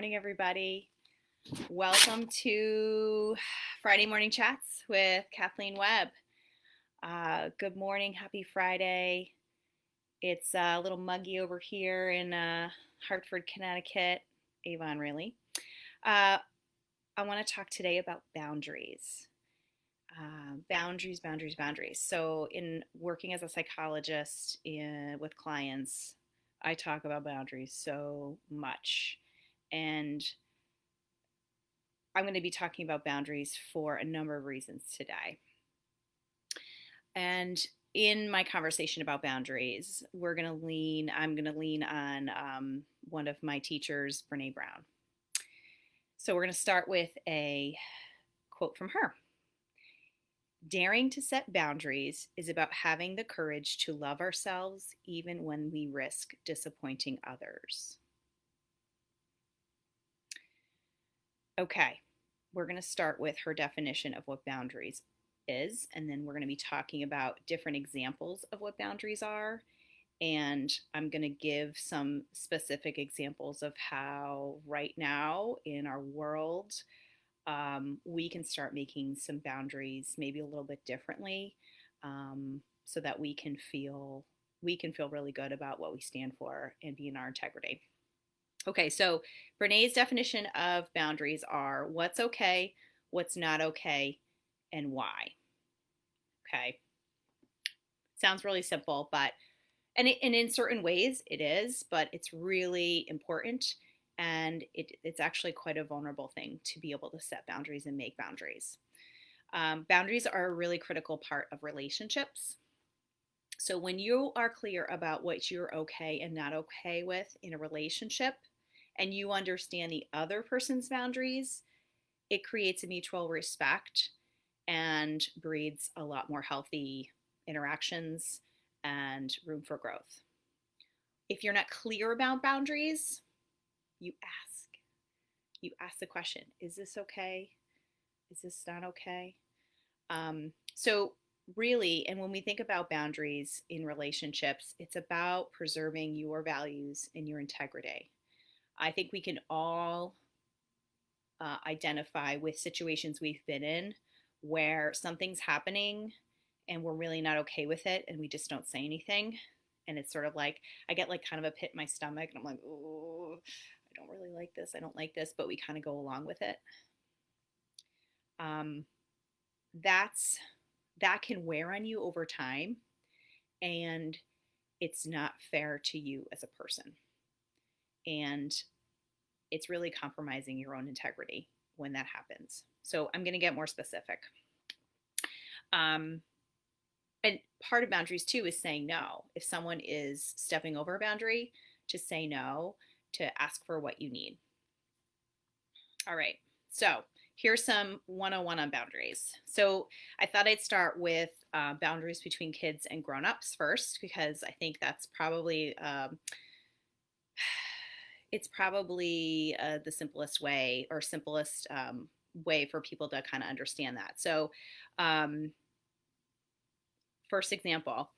morning, everybody. Welcome to Friday Morning Chats with Kathleen Webb. Good morning, happy Friday. It's a little muggy over here in Hartford, Connecticut. Avon, really. Uh, I want to talk today about boundaries. Boundaries. So, in working as a psychologist with clients, I talk about boundaries so much. And I'm going to be talking about boundaries for a number of reasons today. And in my conversation about boundaries, I'm going to lean on one of my teachers, Brene Brown. So we're going to start with a quote from her. Daring to set boundaries is about having the courage to love ourselves even when we risk disappointing others. Okay, we're going to start with her definition of what boundaries is, and then we're going to be talking about different examples of what boundaries are. And I'm going to give some specific examples of how right now in our world we can start making some boundaries maybe a little bit differently, so that we can feel really good about what we stand for and be in our integrity. Okay, so Brene's definition of boundaries are what's okay, what's not okay, and why. Okay, sounds really simple, but and in certain ways it is, but it's really important, and it's actually quite a vulnerable thing to be able to set boundaries and make boundaries. Boundaries are a really critical part of relationships. So when you are clear about what you're okay and not okay with in a relationship, and you understand the other person's boundaries, it creates a mutual respect and breeds a lot more healthy interactions and room for growth. If you're not clear about boundaries, you ask. You ask the question, is this okay? Is this not okay? So really, and when we think about boundaries in relationships, it's about preserving your values and your integrity. I think we can all identify with situations we've been in where something's happening and we're really not okay with it and we just don't say anything. And it's sort of like I get like kind of a pit in my stomach and I'm like, oh, I don't really like this. I don't like this, but we kind of go along with it. Um, that's that can wear on you over time, and it's not fair to you as a person. And it's really compromising your own integrity when that happens. So I'm going to get more specific. And part of boundaries too is saying no. If someone is stepping over a boundary, to say no, to ask for what you need. All right. So here's some 101 on boundaries. So I thought I'd start with boundaries between kids and grown-ups first, because I think that's probably the simplest way or simplest way for people to kind of understand that. So first example,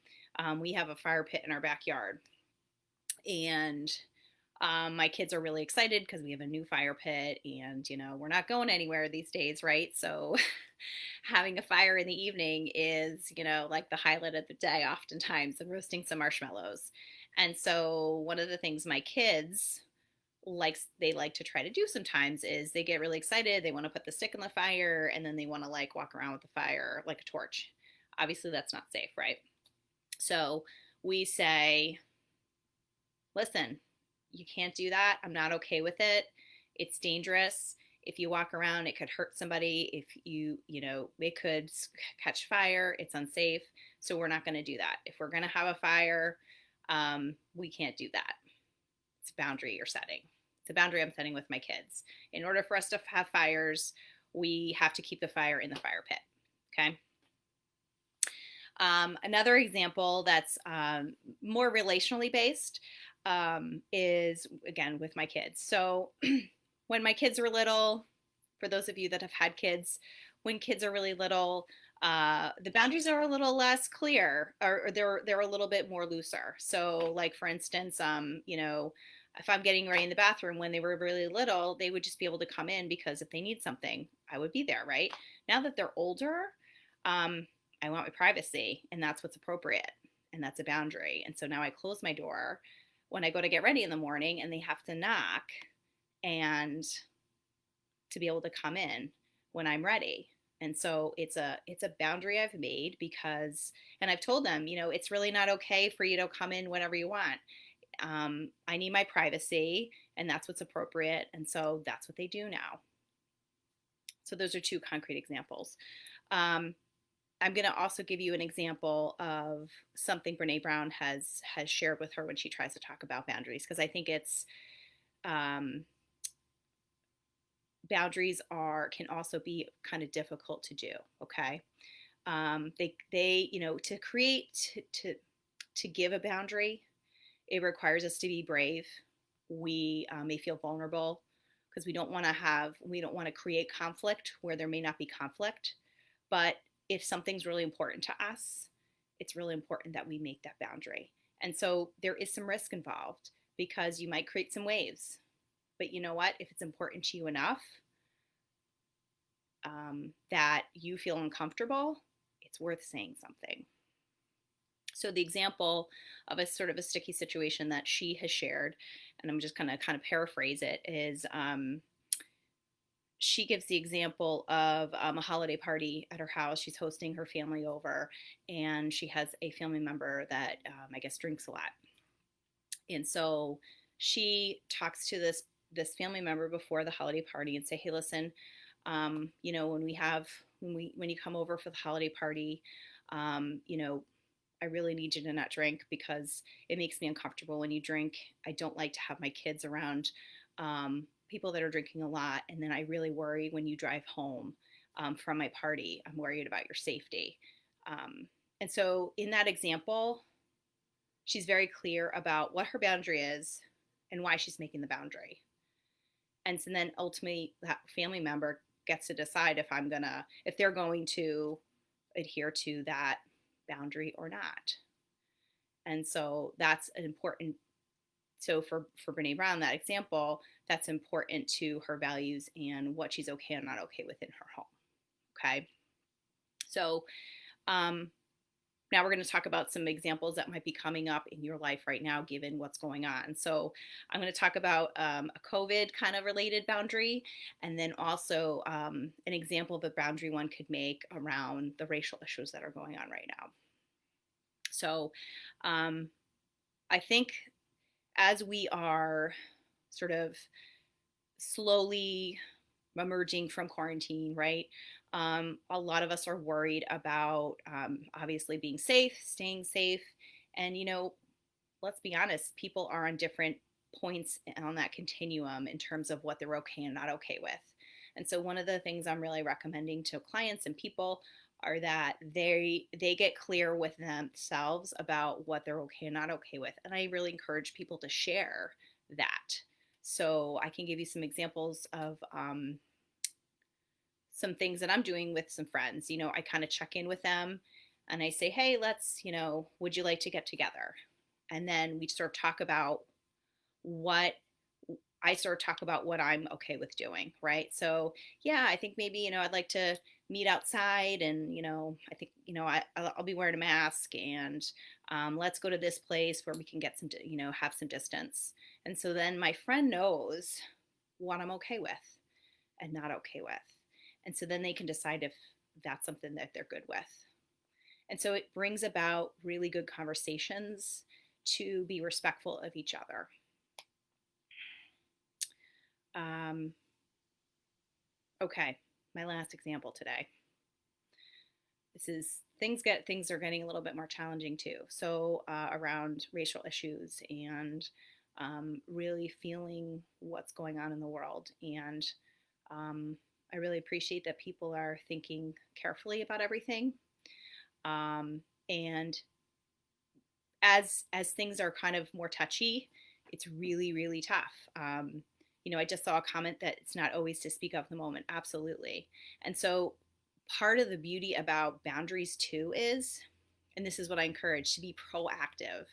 we have a fire pit in our backyard, and my kids are really excited because we have a new fire pit, and we're not going anywhere these days, right? So having a fire in the evening is like the highlight of the day oftentimes, and roasting some marshmallows. And so one of the things my kids like to try to do sometimes is they get really excited, they want to put the stick in the fire, and then they want to like walk around with the fire like a torch. Obviously that's not safe, right? So we say, listen, you can't do that. I'm not okay with it. It's dangerous. If you walk around, it could hurt somebody. If it could catch fire. It's unsafe. So we're not going to do that. If we're going to have a fire, we can't do that. It's a boundary you're setting. It's a boundary I'm setting with my kids. In order for us to have fires, we have to keep the fire in the fire pit. Okay. Another example that's more relationally based is, again, with my kids. So when my kids were little, for those of you that have had kids, when kids are really little, the boundaries are a little less clear, or they're a little bit more looser. So like, for instance, if I'm getting ready in the bathroom when they were really little, they would just be able to come in because if they need something, I would be there, right? Now that they're older, um, I want my privacy, and that's what's appropriate, and that's a boundary. And so now I close my door when I go to get ready in the morning, and they have to knock and to be able to come in when I'm ready. And so it's a boundary I've made because, and I've told them, it's really not okay for you to come in whenever you want. I need my privacy, and that's what's appropriate. And so that's what they do now. So those are two concrete examples. Um, I'm going to also give you an example of something Brene Brown has shared with her when she tries to talk about boundaries, because I think it's um, boundaries can also be kind of difficult to do. Okay, they to create to give a boundary, it requires us to be brave. We may feel vulnerable because we don't want to create conflict where there may not be conflict. But if something's really important to us, it's really important that we make that boundary. And so there is some risk involved because you might create some waves. But you know what? If it's important to you enough that you feel uncomfortable, it's worth saying something. So the example of a sort of a sticky situation that she has shared, and I'm just going to kind of paraphrase it, is she gives the example of a holiday party at her house. She's hosting her family over, and she has a family member that I guess drinks a lot. And so she talks to this family member before the holiday party and say, "Hey, listen, when you come over for the holiday party, um, you know, I really need you to not drink because it makes me uncomfortable when you drink. I don't like to have my kids around people that are drinking a lot. And then I really worry when you drive home from my party. I'm worried about your safety." And so in that example, she's very clear about what her boundary is and why she's making the boundary. And so then ultimately that family member gets to decide if they're going to adhere to that boundary or not. And so that's an important, so for Brene Brown, that example, that's important to her values and what she's okay and not okay within her home. Okay. So now we're going to talk about some examples that might be coming up in your life right now, given what's going on. So I'm going to talk about a COVID kind of related boundary, and then also an example of a boundary one could make around the racial issues that are going on right now. So I think as we are sort of slowly emerging from quarantine, right? A lot of us are worried about obviously being safe, staying safe. And, let's be honest, people are on different points on that continuum in terms of what they're okay and not okay with. And so one of the things I'm really recommending to clients and people are that they get clear with themselves about what they're okay and not okay with. And I really encourage people to share that. So I can give you some examples of some things that I'm doing with some friends. I kind of check in with them and I say, "Hey, would you like to get together?" And then we sort of talk about what what I'm okay with doing, right? So, yeah, I think maybe, I'd like to meet outside and, I think, I'll be wearing a mask and let's go to this place where we can get have some distance. And so then my friend knows what I'm okay with and not okay with. And so then they can decide if that's something that they're good with. And so it brings about really good conversations to be respectful of each other. Okay, my last example today. This is things are getting a little bit more challenging too. So around racial issues and really feeling what's going on in the world. And I really appreciate that people are thinking carefully about everything. And as things are kind of more touchy, it's really, really tough. I just saw a comment that it's not always to speak of the moment. Absolutely. And so part of the beauty about boundaries too is, and this is what I encourage, to be proactive.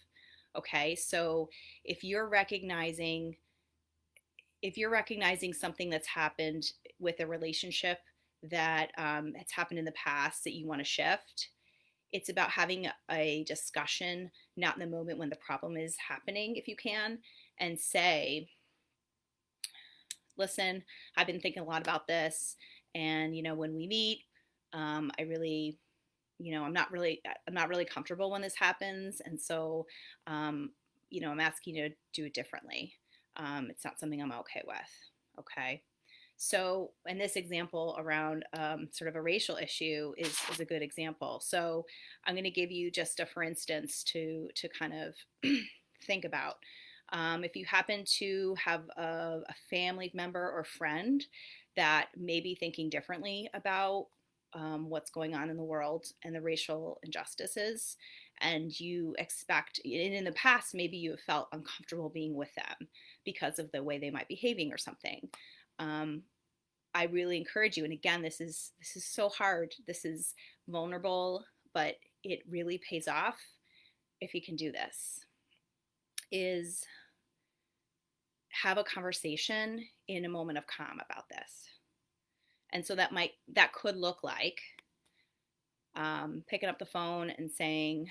Okay, so if you're recognizing if you're recognizing something that's happened with a relationship that has happened in the past that you want to shift, it's about having a discussion, not in the moment when the problem is happening, if you can, and say, listen, I've been thinking a lot about this. And, when we meet, I really, I'm not really comfortable when this happens. And so, I'm asking you to do it differently. It's not something I'm okay with. Okay. So, in this example around sort of a racial issue is a good example. So, I'm going to give you just a for instance to kind of think about. If you happen to have a family member or friend that may be thinking differently about what's going on in the world and the racial injustices, and you expect, and in the past, maybe you have felt uncomfortable being with them because of the way they might be behaving or something. Um, I really encourage you. And again, this is so hard. This is vulnerable, but it really pays off if you can do this. Is have a conversation in a moment of calm about this. And so that could look like picking up the phone and saying,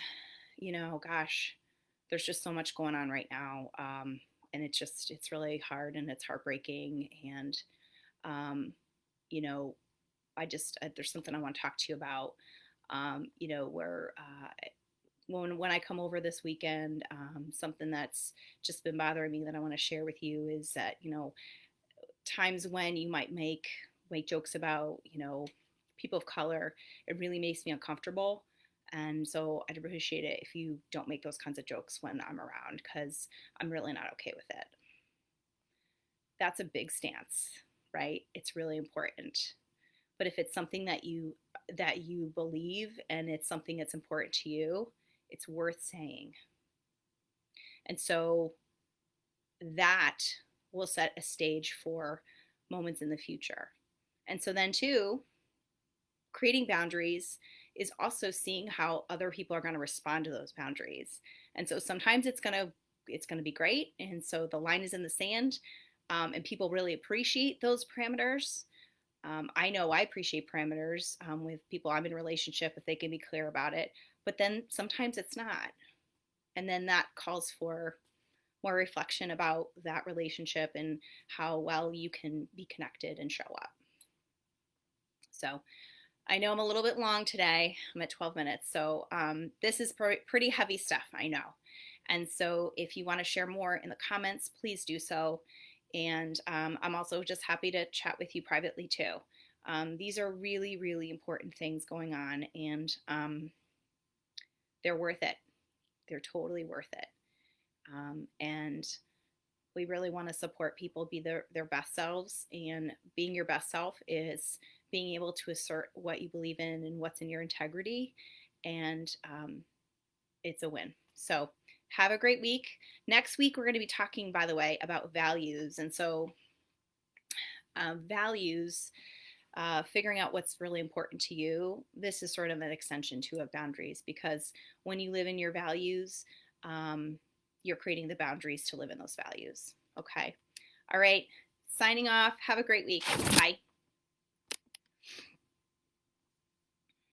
gosh, there's just so much going on right now, and it's really hard and it's heartbreaking, and um, you know, there's something I want to talk to you about. Where when I come over this weekend, something that's just been bothering me that I want to share with you is that times when you might make jokes about people of color, it really makes me uncomfortable. And so I'd appreciate it if you don't make those kinds of jokes when I'm around, because I'm really not okay with it. That's a big stance, right? It's really important. But if it's something that you believe and it's something that's important to you, it's worth saying. And so that will set a stage for moments in the future. And so then too, creating boundaries is also seeing how other people are going to respond to those boundaries. And so sometimes it's going to be great, and so the line is in the sand, and people really appreciate those parameters. I know I appreciate parameters with people I'm in a relationship if they can be clear about it. But then sometimes it's not, and then that calls for more reflection about that relationship and how well you can be connected and show up. So I know I'm a little bit long today. I'm at 12 minutes. So this is pretty heavy stuff, I know. And so if you want to share more in the comments, please do so. And I'm also just happy to chat with you privately too. These are really, really important things going on, and they're worth it. They're totally worth it. And we really want to support people be their best selves, and being your best self is being able to assert what you believe in and what's in your integrity, and it's a win. So have a great week. Next week we're going to be talking, by the way, about values. And so values, figuring out what's really important to you, this is sort of an extension to of boundaries, because when you live in your values, you're creating the boundaries to live in those values. Okay. All right. Signing off. Have a great week. Bye.